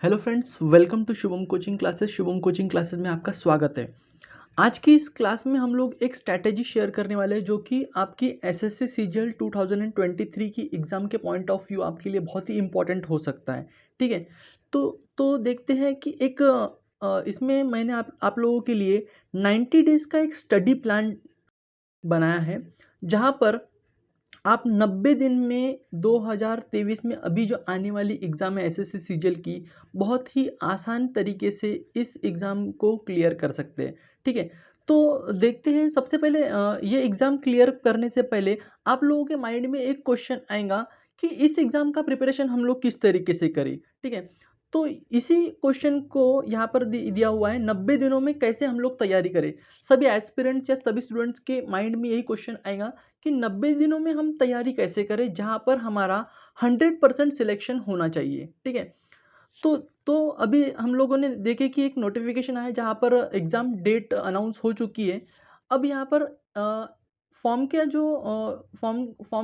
Hello friends, welcome to Shubham coaching classes. Shubham coaching classes में आपका स्वागत है। आज की इस क्लास में हम लोग एक स्ट्रैटेजी शेयर करने वाले हैं जो कि आपकी एसएससी सीजीएल 2023 की एग्ज़ाम के पॉइंट ऑफ व्यू आपके लिए बहुत ही इंपॉर्टेंट हो सकता है। ठीक है, तो देखते हैं कि इसमें मैंने आप लोगों के लिए 90 डेज़ का एक स्टडी प्लान बनाया है, जहाँ पर आप 90 दिन में 2023 में अभी जो आने वाली एग्ज़ाम है एसएससी सीजीएल की, बहुत ही आसान तरीके से इस एग्ज़ाम को क्लियर कर सकते हैं। ठीक है? तो देखते हैं, सबसे पहले ये एग्ज़ाम क्लियर करने से पहले आप लोगों के माइंड में एक क्वेश्चन आएगा कि इस एग्ज़ाम का प्रिपरेशन हम लोग किस तरीके से करें। ठीक है? तो इसी क्वेश्चन को यहाँ पर दिया हुआ है, 90 दिनों में कैसे हम लोग तैयारी करें। सभी एस्पिरेंट्स या सभी स्टूडेंट्स के माइंड में यही क्वेश्चन आएगा कि 90 दिनों में हम तैयारी कैसे करें जहाँ पर हमारा 100% सिलेक्शन होना चाहिए। ठीक है? तो तो अभी हम लोगों ने देखे कि एक नोटिफिकेशन आया जहाँ पर एग्ज़ाम डेट अनाउंस हो चुकी है। अब यहाँ पर फॉर्म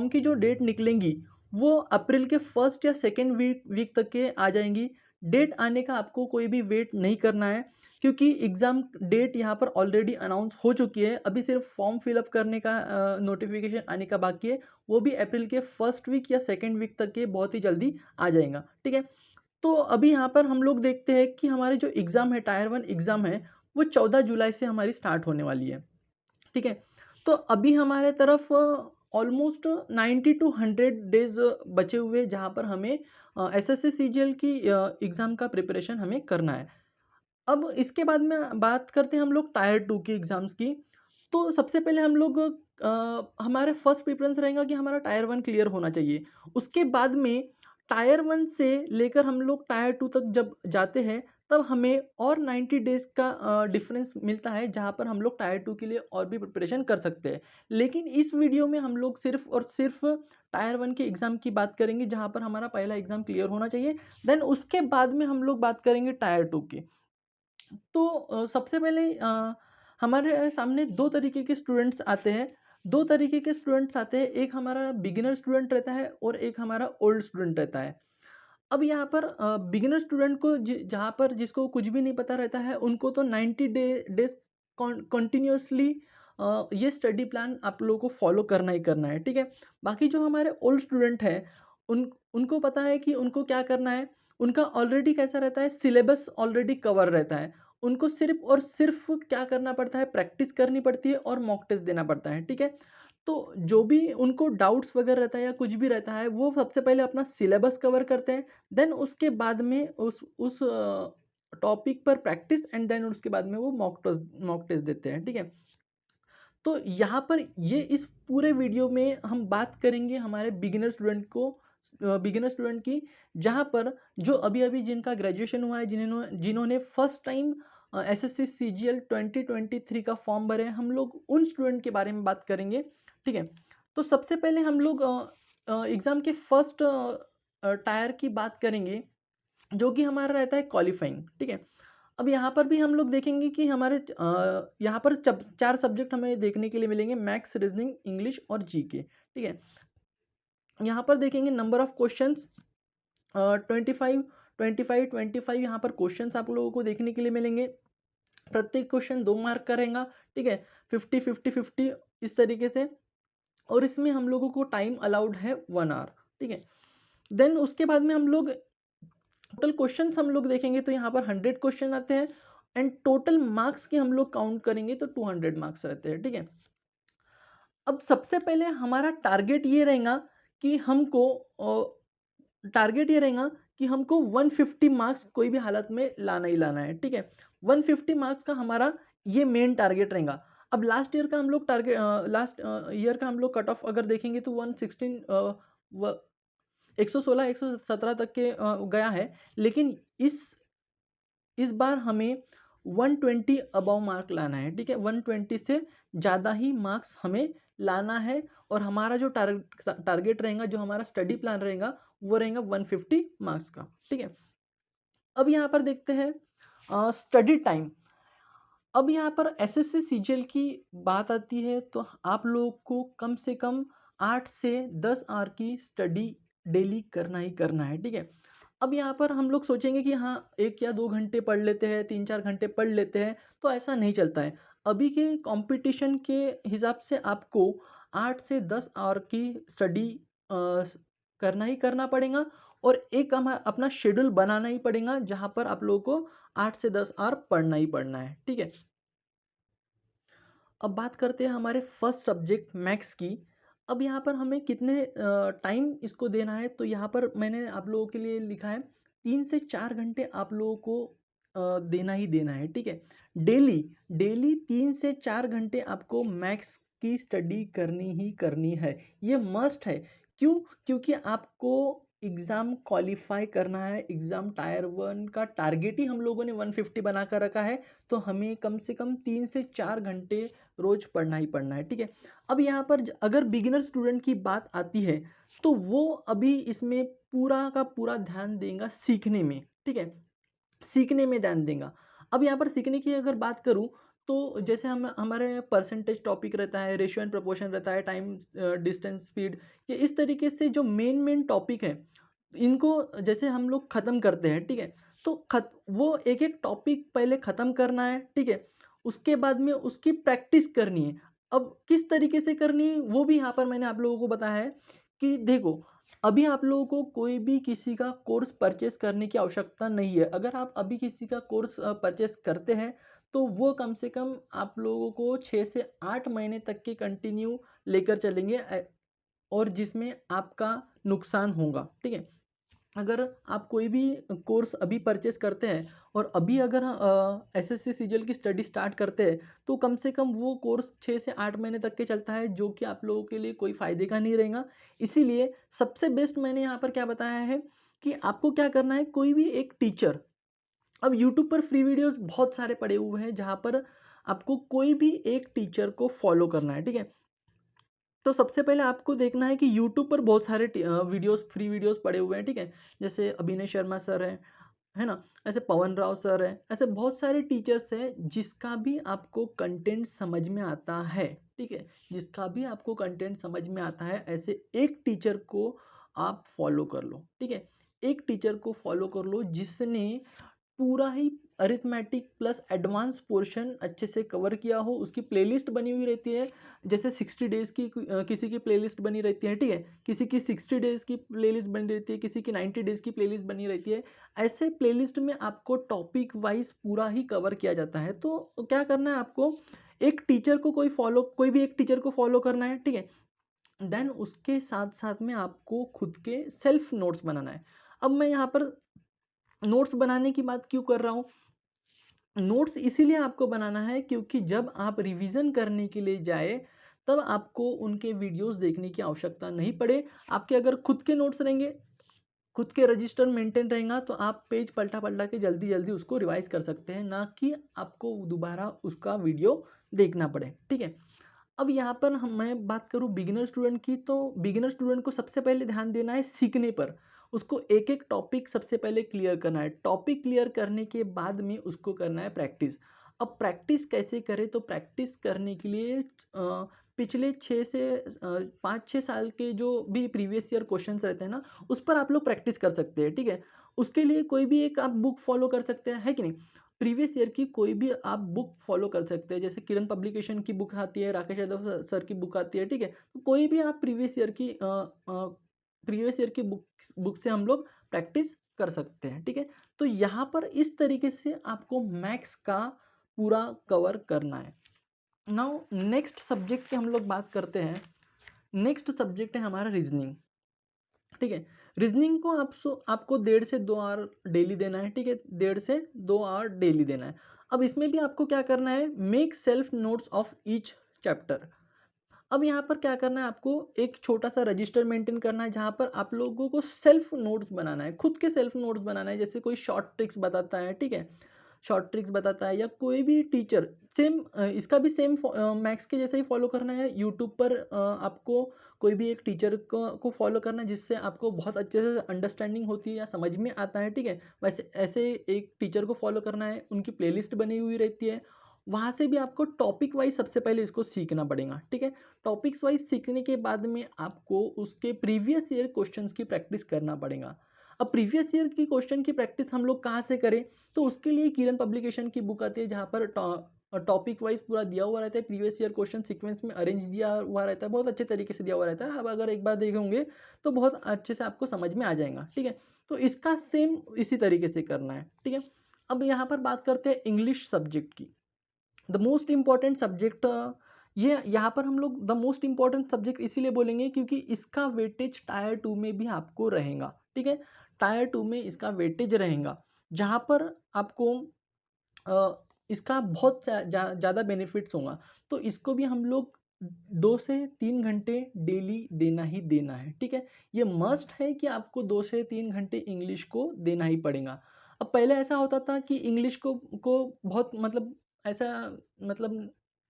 की जो डेट निकलेंगी वो अप्रैल के फर्स्ट या सेकेंड वीक तक के आ जाएंगी। डेट आने का आपको कोई भी वेट नहीं करना है, क्योंकि एग्ज़ाम डेट यहाँ पर ऑलरेडी अनाउंस हो चुकी है। अभी सिर्फ फॉर्म फिलअप करने का नोटिफिकेशन आने का बाकी है। वो भी अप्रैल के फर्स्ट वीक या सेकेंड वीक तक के बहुत ही जल्दी आ जाएगा। ठीक है? तो अभी यहाँ पर हम लोग देखते हैं कि हमारे जो एग्ज़ाम है, टायर 1 एग्ज़ाम है, वो 14 जुलाई से हमारी स्टार्ट होने वाली है। ठीक है? तो अभी हमारे तरफ ऑलमोस्ट 90 टू 100 डेज़ बचे हुए हैं, जहाँ पर हमें एसएससी सीजीएल की एग्ज़ाम का प्रिपरेशन हमें करना है। अब इसके बाद में बात करते हैं हम लोग टायर 2 की एग्ज़ाम्स की। तो सबसे पहले हम लोग हमारे फर्स्ट प्रेफ़रेंस रहेगा कि हमारा टायर 1 क्लियर होना चाहिए। उसके बाद में टायर 1 से लेकर हम लोग टायर 2 तक जब जाते हैं, तब हमें और 90 डेज़ का डिफ़रेंस मिलता है, जहाँ पर हम लोग टायर 2 के लिए और भी प्रिपरेशन कर सकते हैं। लेकिन इस वीडियो में हम लोग सिर्फ़ और सिर्फ़ टायर 1 के एग्ज़ाम की बात करेंगे, जहाँ पर हमारा पहला एग्ज़ाम क्लियर होना चाहिए। देन उसके बाद में हम लोग बात करेंगे टायर 2 की। तो सबसे पहले हमारे सामने 2 तरीके के स्टूडेंट्स आते हैं। 2 तरीके के स्टूडेंट्स आते हैं, एक हमारा बिगिनर स्टूडेंट रहता है और एक हमारा ओल्ड स्टूडेंट रहता है। अब यहाँ पर बिगिनर स्टूडेंट को जहाँ पर जिसको कुछ भी नहीं पता रहता है, उनको तो 90 डेज़ कंटिन्यूअसली ये स्टडी प्लान आप लोगों को फॉलो करना ही करना है। ठीक है? बाकी जो हमारे ओल्ड स्टूडेंट हैं, उनको पता है कि उनको क्या करना है। उनका ऑलरेडी कैसा रहता है, सिलेबस ऑलरेडी कवर रहता है। उनको सिर्फ़ और सिर्फ़ क्या करना पड़ता है, प्रैक्टिस करनी पड़ती है और मॉक टेस्ट देना पड़ता है। ठीक है? तो जो भी उनको डाउट्स वगैरह रहता है या कुछ भी रहता है, वो सबसे पहले अपना सिलेबस कवर करते हैं। देन उसके बाद में उस टॉपिक पर प्रैक्टिस एंड देन उसके बाद में वो मॉक टेस्ट देते हैं। ठीक है? तो यहाँ पर ये इस पूरे वीडियो में हम बात करेंगे हमारे बिगिनर स्टूडेंट की, जहाँ पर जो अभी-अभी जिनका ग्रेजुएशन हुआ है, जिन्होंने फर्स्ट टाइम एसएससी सीजीएल 2023 का फॉर्म भरे हैं, हम लोग उन स्टूडेंट के बारे में बात करेंगे। ठीक है? तो सबसे पहले हम लोग एग्ज़ाम के फर्स्ट टायर की बात करेंगे, जो कि हमारा रहता है क्वालिफाइंग। ठीक है? अब यहाँ पर भी हम लोग देखेंगे कि हमारे यहाँ पर 4 सब्जेक्ट हमें देखने के लिए मिलेंगे, मैथ्स, रीजनिंग, इंग्लिश और जीके। ठीक है? यहाँ पर देखेंगे नंबर ऑफ क्वेश्चंस 25, 25, 25 यहाँ पर क्वेश्चंस आप लोगों को देखने के लिए मिलेंगे। प्रत्येक क्वेश्चन 2 मार्क का रहेगा। ठीक है? 50, 50, 50 इस तरीके से, और इसमें हम लोगों को टाइम अलाउड है 1 आवर। ठीक है? देन उसके बाद में हम लोग टोटल क्वेश्चंस हम लोग देखेंगे, तो यहाँ पर 100 क्वेश्चन आते हैं एंड टोटल मार्क्स की हम लोग काउंट करेंगे तो 200 मार्क्स रहते हैं। ठीक है? अब सबसे पहले हमारा टारगेट ये रहेगा कि हमको 150 मार्क्स कोई भी हालत में लाना ही लाना है। ठीक है? 150 मार्क्स का हमारा ये मेन टारगेट रहेगा। अब लास्ट ईयर का हम लोग कट ऑफ अगर देखेंगे तो 116 117 तक के गया है। लेकिन इस बार हमें 120 अबव मार्क लाना है। ठीक है? 120 से ज़्यादा ही मार्क्स हमें लाना है, और हमारा जो टारगेट रहेगा, जो हमारा स्टडी प्लान रहेगा, वो रहेगा 150 मार्क्स का। ठीक है? अब यहाँ पर देखते हैं स्टडी टाइम। अब यहाँ पर एसएससी सीजीएल की बात आती है, तो आप लोगों को कम से कम 8 से 10 आवर की स्टडी डेली करना ही करना है। ठीक है? अब यहाँ पर हम लोग सोचेंगे कि हाँ, 1 या 2 घंटे पढ़ लेते हैं, 3-4 घंटे पढ़ लेते हैं, तो ऐसा नहीं चलता है। अभी के कॉम्पिटिशन के हिसाब से आपको 8 से 10 आवर की स्टडी करना ही करना पड़ेगा और एक अपना शेड्यूल बनाना ही पड़ेगा, जहाँ पर आप लोगों को 8 से 10 आवर पढ़ना ही पढ़ना है, ठीक है? अब बात करते हैं हमारे फर्स्ट सब्जेक्ट मैथ्स की। अब यहाँ पर हमें कितने टाइम इसको देना है, तो यहाँ पर मैंने आप लोगों के लिए लिखा है 3 से 4 घंटे आप लोगों को देना ही देना है, ठीक है? डेली, डेली 3 से 4 घंटे आपको मैथ्स की स्टडी करनी ही करनी है। ये मस्ट है। क्यों? क्योंकि आपको एग्ज़ाम क्वालीफाई करना है, एग्ज़ाम टायर 1 का टारगेट ही हम लोगों ने 150 बना कर रखा है, तो हमें कम से कम 3 से 4 घंटे रोज़ पढ़ना ही पढ़ना है, ठीक है? अब यहाँ पर अगर बिगिनर स्टूडेंट की बात आती है, तो वो अभी इसमें पूरा का पूरा ध्यान देगा सीखने में, ठीक है? सीखने में ध्यान देगा। अब यहाँ पर सीखने की अगर बात करूँ, तो जैसे हम हमारे परसेंटेज टॉपिक रहता है, रेशियो एंड प्रोपोर्शन रहता है, टाइम, डिस्टेंस, स्पीड, ये इस तरीके से जो मेन टॉपिक है, इनको जैसे हम लोग ख़त्म करते हैं, ठीक है? तो वो एक-एक टॉपिक पहले ख़त्म करना है, ठीक है? उसके बाद में उसकी प्रैक्टिस करनी है। अब किस तरीके से करनी है, वो भी यहाँ पर मैंने आप लोगों को बताया है कि देखो, अभी आप लोगों को कोई भी किसी का कोर्स परचेज़ करने की आवश्यकता नहीं है। अगर आप अभी किसी का कोर्स परचेज़ करते हैं, तो वो कम से कम आप लोगों को 6 से 8 महीने तक के कंटिन्यू लेकर चलेंगे, और जिसमें आपका नुकसान होगा, ठीक है? अगर आप कोई भी कोर्स अभी परचेज़ करते हैं और अभी अगर एसएससी सीजीएल की स्टडी स्टार्ट करते हैं, तो कम से कम वो कोर्स 6 से 8 महीने तक के चलता है, जो कि आप लोगों के लिए कोई फ़ायदे का नहीं रहेगा। इसीलिए सबसे बेस्ट मैंने यहाँ पर क्या बताया है कि आपको क्या करना है, कोई भी एक टीचर, अब यूट्यूब पर फ्री वीडियोज़ बहुत सारे पड़े हुए हैं, जहाँ पर आपको कोई भी एक टीचर को फ़ॉलो करना है, ठीक है? तो सबसे पहले आपको देखना है कि यूट्यूब पर बहुत सारे वीडियोज़, फ्री वीडियोज़ पड़े हुए हैं, ठीक है? जैसे अभिनय शर्मा सर हैं, है ना? ऐसे पवन राव सर हैं, ऐसे बहुत सारे टीचर्स हैं जिसका भी आपको कंटेंट समझ में आता है, ठीक है? जिसका भी आपको कंटेंट समझ में आता है, ऐसे एक टीचर को आप फॉलो कर लो, ठीक है? एक टीचर को फॉलो कर लो जिसने पूरा ही अरिथमेटिक प्लस एडवांस पोर्शन अच्छे से कवर किया हो, उसकी प्लेलिस्ट बनी हुई रहती है। जैसे 60 डेज़ की किसी की प्लेलिस्ट बनी रहती है, ठीक है? किसी की 60 डेज़ की प्लेलिस्ट बनी रहती है, किसी की 90 डेज़ की प्लेलिस्ट बनी रहती है। ऐसे प्लेलिस्ट में आपको टॉपिक वाइज़ पूरा ही कवर किया जाता है। तो क्या करना है आपको, एक टीचर को कोई भी एक टीचर को फॉलो करना है, ठीक है? देन उसके साथ-साथ में आपको खुद के सेल्फ नोट्स बनाना है। अब मैं यहाँ पर नोट्स बनाने की बात क्यों कर रहा हूँ? नोट्स इसीलिए आपको बनाना है क्योंकि जब आप रिवीजन करने के लिए जाए, तब आपको उनके वीडियोस देखने की आवश्यकता नहीं पड़े। आपके अगर खुद के नोट्स रहेंगे, खुद के रजिस्टर मेंटेन रहेगा, तो आप पेज पलटा-पलटा के जल्दी-जल्दी उसको रिवाइज़ कर सकते हैं, ना कि आपको दोबारा उसका वीडियो देखना पड़े, ठीक है? अब यहाँ पर मैं बात करूँ बिगिनर स्टूडेंट की, तो बिगिनर स्टूडेंट को सबसे पहले ध्यान देना है सीखने पर। उसको एक-एक टॉपिक सबसे पहले क्लियर करना है। टॉपिक क्लियर करने के बाद में उसको करना है प्रैक्टिस। अब प्रैक्टिस कैसे करें, तो प्रैक्टिस करने के लिए पिछले 6 से 5-6 साल के जो भी प्रीवियस ईयर क्वेश्चंस रहते हैं ना, उस पर आप लोग प्रैक्टिस कर सकते हैं, ठीक है? उसके लिए कोई भी एक आप बुक फॉलो कर सकते हैं, है कि नहीं? प्रीवियस ईयर की कोई भी आप बुक फॉलो कर सकते हैं, जैसे किरण पब्लिकेशन की बुक आती है, राकेश यादव सर की बुक आती है, ठीक है? तो कोई भी आप प्रीवियस ईयर की बुक से हम लोग प्रैक्टिस कर सकते हैं, ठीक है? तो यहाँ पर इस तरीके से आपको मैथ्स का पूरा कवर करना है। नाउ नेक्स्ट सब्जेक्ट की हम लोग बात करते हैं। नेक्स्ट सब्जेक्ट है हमारा रीजनिंग, ठीक है? रीजनिंग को आपको 1.5 से 2 आवर डेली देना है, ठीक है? 1.5 से 2 आवर डेली देना है। अब इसमें भी आपको क्या करना है, make self notes of each chapter. अब यहाँ पर क्या करना है, आपको एक छोटा-सा रजिस्टर मेंटेन करना है, जहाँ पर आप लोगों को सेल्फ नोट्स बनाना है, खुद के सेल्फ नोट्स बनाना है। जैसे कोई शॉर्ट ट्रिक्स बताता है, ठीक है? शॉर्ट ट्रिक्स बताता है, या कोई भी टीचर सेम इसका भी सेम मैथ्स के जैसा ही फॉलो करना है। यूट्यूब पर आपको कोई भी एक टीचर को फॉलो करना है, जिससे आपको बहुत अच्छे से अंडरस्टैंडिंग होती है या समझ में आता है, ठीक है? वैसे ऐसे एक टीचर को फॉलो करना है, उनकी प्लेलिस्ट बनी हुई रहती है। वहाँ से भी आपको टॉपिक वाइज़ सबसे पहले इसको सीखना पड़ेगा, ठीक है? टॉपिक्स वाइज़ सीखने के बाद में आपको उसके प्रीवियस ईयर क्वेश्चंस की प्रैक्टिस करना पड़ेगा। अब प्रीवियस ईयर की क्वेश्चन की प्रैक्टिस हम लोग कहाँ से करें, तो उसके लिए किरण पब्लिकेशन की बुक आती है जहाँ पर टॉपिक वाइज पूरा दिया हुआ रहता है, प्रीवियस ईयर क्वेश्चन सीक्वेंस में अरेंज दिया हुआ रहता है, बहुत अच्छे तरीके से दिया हुआ रहता है। अब अगर एक बार देखेंगे तो बहुत अच्छे से आपको समझ में आ जाएगा, ठीक है। तो इसका सेम इसी तरीके से करना है, ठीक है। अब यहाँ पर बात करते हैं इंग्लिश सब्जेक्ट की। द मोस्ट इम्पॉर्टेंट सब्जेक्ट, ये यहाँ पर हम लोग द मोस्ट इम्पॉर्टेंट सब्जेक्ट इसीलिए बोलेंगे क्योंकि इसका वेटेज टायर 2 में भी आपको रहेगा, ठीक है। टायर 2 में इसका वेटेज रहेगा जहाँ पर आपको इसका बहुत ज़्यादा बेनिफिट्स होगा। तो इसको भी हम लोग 2 से 3 घंटे डेली देना ही देना है, ठीक है। ये मस्ट है कि आपको 2 से 3 घंटे इंग्लिश को देना ही पड़ेगा। अब पहले ऐसा होता था कि इंग्लिश को बहुत मतलब ऐसा मतलब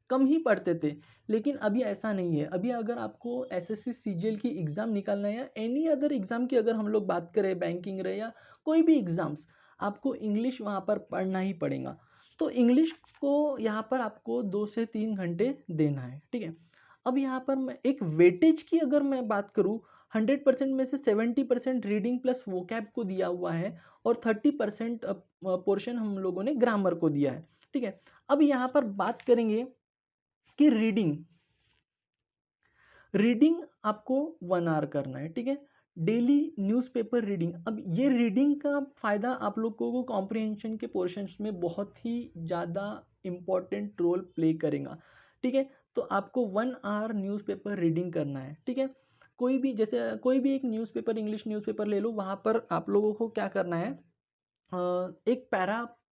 कम ही पढ़ते थे, लेकिन अभी ऐसा नहीं है। अभी अगर आपको एसएससी सीजीएल की एग्ज़ाम निकालना है या एनी अदर एग्ज़ाम की अगर हम लोग बात करें, बैंकिंग रहे या कोई भी एग्ज़ाम्स, आपको इंग्लिश वहाँ पर पढ़ना ही पड़ेगा। तो इंग्लिश को यहाँ पर आपको 2 से 3 घंटे देना है, ठीक है। अब यहाँ पर मैं एक वेटेज की अगर मैं बात करूँ, 100% में से 70% रीडिंग प्लस वोकैब को दिया हुआ है और 30% पोर्शन हम लोगों ने ग्रामर को दिया है, ठीक है। अब यहाँ पर बात करेंगे कि रीडिंग रीडिंग आपको 1 आवर करना है, ठीक है। डेली न्यूज़पेपर रीडिंग, अब ये रीडिंग का फ़ायदा आप लोगों को कॉम्प्रिहेंशन के पोर्शंस में बहुत ही ज़्यादा इम्पोर्टेंट रोल प्ले करेगा, ठीक है। तो आपको 1 आवर न्यूज़पेपर रीडिंग करना है, ठीक है। कोई भी जैसे कोई भी एक न्यूज़पेपर, इंग्लिश न्यूज़पेपर ले लो, वहाँ पर आप लोगों को क्या करना है, एक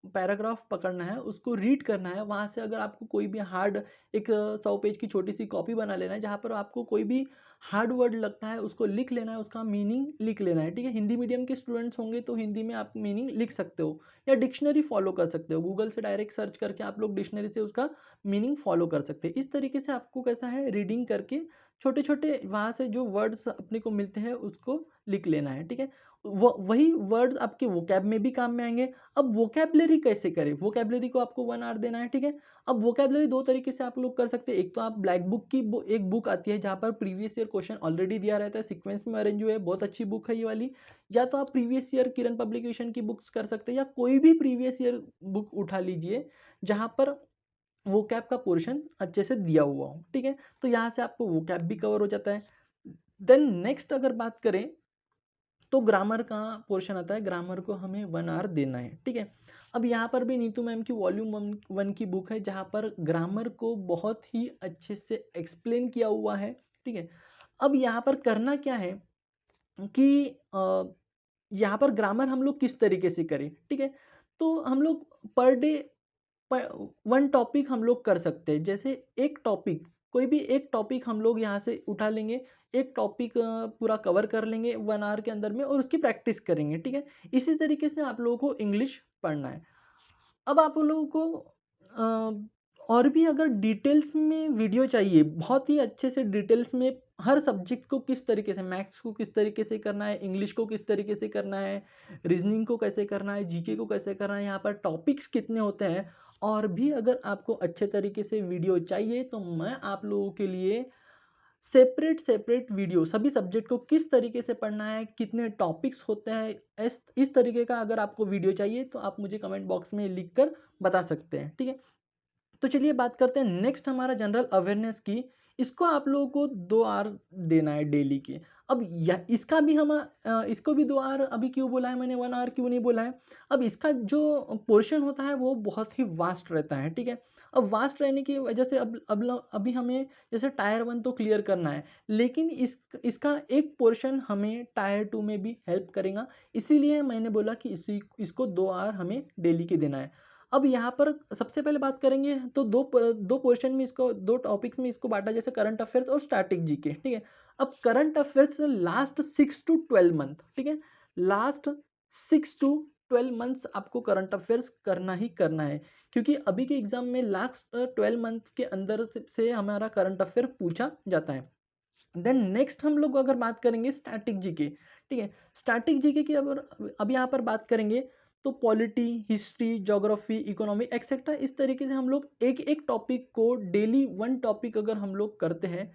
पैराग्राफ पकड़ना है, उसको रीड करना है। वहाँ से अगर आपको कोई भी हार्ड एक 100 पेज की छोटी सी कॉपी बना लेना है जहाँ पर आपको कोई भी हार्ड वर्ड लगता है उसको लिख लेना है, उसका मीनिंग लिख लेना है, ठीक है। हिंदी मीडियम के स्टूडेंट्स होंगे तो हिंदी में आप मीनिंग लिख सकते हो या डिक्शनरी फॉलो कर सकते हो, गूगल से डायरेक्ट सर्च करके आप लोग डिक्शनरी से उसका मीनिंग फॉलो कर सकते हैं। इस तरीके से आपको कैसा है, रीडिंग करके छोटे छोटे वहाँ से जो वर्ड्स अपने को मिलते हैं उसको लिख लेना है, ठीक है। वही वर्ड्स आपके वोकैब में भी काम में आएंगे। अब वोकैबलरी कैसे करें, वोकैबलरी को आपको 1 आवर देना है, ठीक है। अब वोकैबलरी 2 तरीके से आप लोग कर सकते हैं। एक तो आप ब्लैक बुक की एक बुक आती है जहाँ पर प्रीवियस ईयर क्वेश्चन ऑलरेडी दिया रहता है, सीक्वेंस में अरेंज हुए, बहुत अच्छी बुक है ये वाली। या तो आप प्रीवियस ईयर किरण पब्लिकेशन की बुक्स कर सकते हैं या कोई भी प्रीवियस ईयर बुक उठा लीजिए जहाँ पर वोकैब का पोर्शन अच्छे से दिया हुआ हो, ठीक है। तो यहाँ से आपको वोकैब भी कवर हो जाता है। देन नेक्स्ट अगर बात करें तो ग्रामर का पोर्शन आता है, ग्रामर को हमें 1 आवर देना है, ठीक है। अब यहाँ पर भी नीतू मैम की वॉल्यूम 1 की बुक है जहाँ पर ग्रामर को बहुत ही अच्छे से एक्सप्लेन किया हुआ है, ठीक है। अब यहाँ पर करना क्या है कि यहाँ पर ग्रामर हम लोग किस तरीके से करें, ठीक है। तो हम लोग पर डे 1 टॉपिक हम लोग कर सकते हैं। जैसे एक टॉपिक, कोई भी एक टॉपिक हम लोग यहाँ से उठा लेंगे, एक टॉपिक पूरा कवर कर लेंगे 1 आवर के अंदर में और उसकी प्रैक्टिस करेंगे, ठीक है। इसी तरीके से आप लोगों को इंग्लिश पढ़ना है। अब आप लोगों को और भी अगर डिटेल्स में वीडियो चाहिए, बहुत ही अच्छे से डिटेल्स में हर सब्जेक्ट को किस तरीके से, मैथ्स को किस तरीके से करना है, इंग्लिश को किस तरीके से करना है, रीजनिंग को कैसे करना है, जीके को कैसे करना है, यहाँ पर टॉपिक्स कितने होते हैं, और भी अगर आपको अच्छे तरीके से वीडियो चाहिए तो मैं आप लोगों के लिए सेपरेट सेपरेट वीडियो, सभी सब्जेक्ट को किस तरीके से पढ़ना है, कितने टॉपिक्स होते हैं, इस तरीके का अगर आपको वीडियो चाहिए तो आप मुझे कमेंट बॉक्स में लिख कर बता सकते हैं, ठीक है। तो चलिए बात करते हैं नेक्स्ट हमारा जनरल अवेयरनेस की। इसको आप लोगों को 2 आवर देना है डेली के। अब इसका भी हम इसको भी 2 आवर अभी क्यों बोला है मैंने, 1 आवर क्यों नहीं बोला है। अब इसका जो पोर्शन होता है वो बहुत ही वास्ट रहता है, ठीक है। अब वास्ट रहने की वजह से अभी हमें जैसे टायर 1 तो क्लियर करना है, लेकिन इसका एक पोर्शन हमें टायर 2 में भी हेल्प करेगा। इसीलिए मैंने बोला कि इसको 2 आवर हमें डेली के देना है। अब यहाँ पर सबसे पहले बात करेंगे तो दो पोर्शन में इसको, 2 टॉपिक्स में इसको बांटा, जैसे करंट अफेयर्स और स्टैटिक जीके, ठीक है। अब current affairs last 6 to 12 month, ठीक है। लास्ट 6 टू 12 मंथ्स आपको करंट अफेयर्स करना ही करना है, क्योंकि अभी के एग्जाम में लास्ट 12 मंथ के अंदर से हमारा करंट अफेयर पूछा जाता है। देन नेक्स्ट हम लोग अगर बात करेंगे स्टैटिक जीके, ठीक है। स्टैटिक जीके की अब यहाँ पर बात करेंगे तो polity, history, geography, economy etcetera, इस तरीके से हम लोग एक एक टॉपिक को डेली 1 टॉपिक अगर हम लोग करते हैं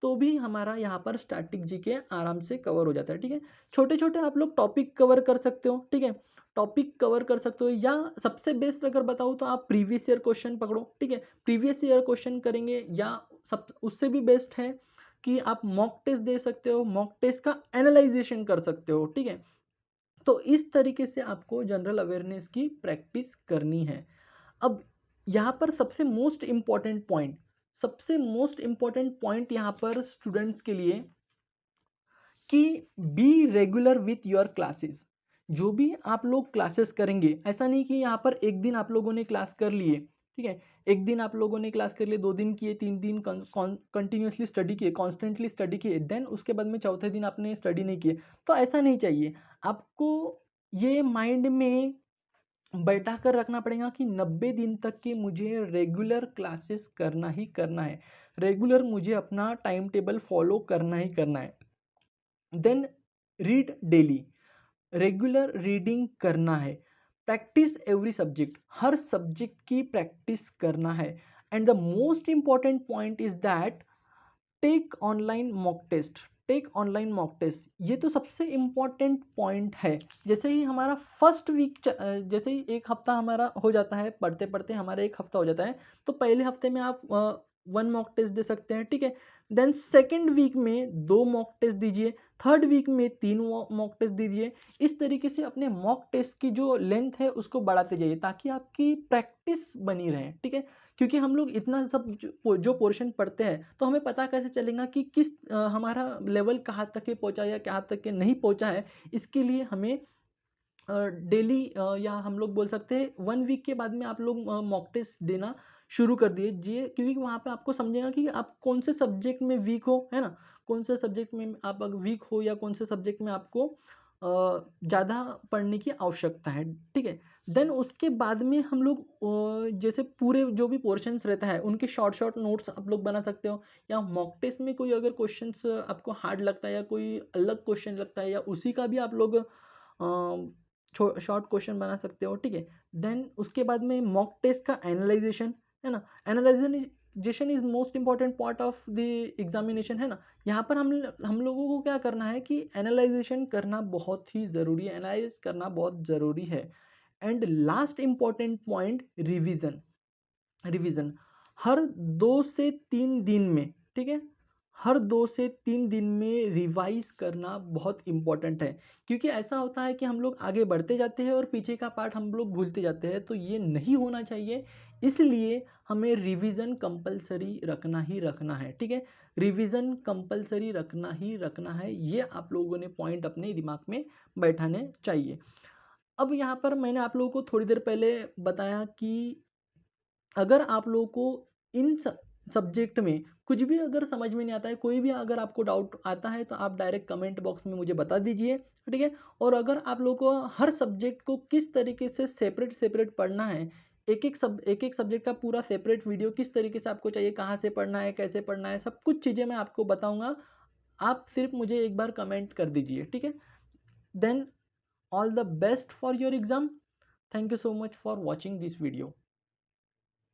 तो भी हमारा यहाँ पर स्टैटिक जीके आराम से कवर हो जाता है, ठीक है। छोटे-छोटे आप लोग टॉपिक कवर कर सकते हो, ठीक है। टॉपिक कवर कर सकते हो या सबसे बेस्ट अगर बताऊँ तो आप प्रीवियस ईयर क्वेश्चन पकड़ो, ठीक है। प्रीवियस ईयर क्वेश्चन करेंगे या सब उससे भी बेस्ट है कि आप मॉक टेस्ट दे सकते हो, मॉक टेस्ट का एनालाइज़ेशन कर सकते हो, ठीक है। तो इस तरीके से आपको जनरल अवेयरनेस की प्रैक्टिस करनी है। अब यहाँ पर सबसे मोस्ट इम्पोर्टेंट पॉइंट यहाँ पर स्टूडेंट्स के लिए कि be regular with your classes. जो भी आप लोग क्लासेस करेंगे, ऐसा नहीं कि यहाँ पर एक दिन आप लोगों ने क्लास कर लिए, ठीक है। एक दिन आप लोगों ने क्लास कर लिए, 2 दिन किए, 3 दिन कंटिन्यूअसली स्टडी किए, कॉन्स्टेंटली स्टडी किए, देन उसके बाद में चौथे दिन आपने स्टडी नहीं किए। तो ऐसा नहीं चाहिए। आपको ये माइंड में बैठा कर रखना पड़ेगा कि 90 दिन तक की मुझे रेगुलर क्लासेस करना ही करना है। रेगुलर मुझे अपना टाइम टेबल फॉलो करना ही करना है। Then read daily, regular reading करना है। प्रैक्टिस एवरी सब्जेक्ट, हर सब्जेक्ट की प्रैक्टिस करना है। And the most important point is that take online mock test. Take online mock test, ये तो सबसे इम्पॉर्टेंट पॉइंट है। जैसे ही हमारा फर्स्ट वीक जैसे ही एक हफ्ता हमारा हो जाता है, पढ़ते पढ़ते हमारा एक हफ्ता हो जाता है, तो पहले हफ्ते में आप 1 मॉक टेस्ट दे सकते हैं, ठीक है। देन सेकेंड वीक में 2 मॉक टेस्ट दीजिए, थर्ड वीक में 3 मॉक टेस्ट दीजिए। इस तरीके से अपने मॉक टेस्ट की जो लेंथ है उसको बढ़ाते जाइए ताकि आपकी प्रैक्टिस बनी रहे, ठीक है। क्योंकि हम लोग इतना सब जो पोर्शन पढ़ते हैं, तो हमें पता कैसे चलेगा कि किस हमारा लेवल कहाँ तक के पहुँचा या कहाँ तक के नहीं पहुँचा है। इसके लिए हमें डेली या हम लोग बोल सकते हैं 1 वीक के बाद में आप लोग मॉक टेस्ट देना शुरू कर दीजिए, क्योंकि वहाँ पे आपको समझेगा कि आप कौन से सब्जेक्ट में वीक हो, है ना? कौन से सब्जेक्ट में आप अगर वीक हो या कौन से सब्जेक्ट में आपको ज़्यादा पढ़ने की आवश्यकता है, ठीक है? देन उसके बाद में हम लोग जैसे पूरे जो भी पोर्शंस रहता है, उनके शॉर्ट नोट्स आप लोग बना सकते हो, या मॉक टेस्ट में कोई अगर क्वेश्चंस आपको हार्ड लगता है या कोई अलग क्वेश्चन लगता है, या उसी का भी आप लोग शॉर्ट क्वेश्चन बना सकते हो, ठीक है। देन उसके बाद में मॉक टेस्ट का एनालाइजेशन, है ना। Analysation is most important part of the examination, है ना। यहाँ पर हम लोगों को क्या करना है कि एनालाइजेशन करना बहुत ही ज़रूरी है, एनालाइज करना बहुत ज़रूरी है। And last important point, revision. Revision हर 2 से 3 दिन में, ठीक है, हर 2 से 3 दिन में रिवाइज करना बहुत इम्पोर्टेंट है। क्योंकि ऐसा होता है कि हम लोग आगे बढ़ते जाते हैं और पीछे का पार्ट हम लोग भूलते जाते हैं, तो ये नहीं होना चाहिए। इसलिए हमें रिवीजन कंपलसरी रखना ही रखना है, ठीक है। रिवीजन कंपलसरी रखना ही रखना है, ये आप लोगों ने पॉइंट अपने दिमाग में बैठाने चाहिए। अब यहाँ पर मैंने आप लोगों को थोड़ी देर पहले बताया कि अगर आप लोगों को इन सब्जेक्ट में कुछ भी अगर समझ में नहीं आता है, कोई भी अगर आपको डाउट आता है, तो आप डायरेक्ट कमेंट बॉक्स में मुझे बता दीजिए, ठीक है। और अगर आप लोगों को हर सब्जेक्ट को किस तरीके से सेपरेट पढ़ना है, एक एक सब्जेक्ट का पूरा सेपरेट वीडियो किस तरीके से आपको चाहिए, कहाँ से पढ़ना है, कैसे पढ़ना है, सब कुछ चीज़ें मैं आपको बताऊँगा। आप सिर्फ मुझे एक बार कमेंट कर दीजिए, ठीक है। Then all the best for your exam. Thank you so much for watching this video.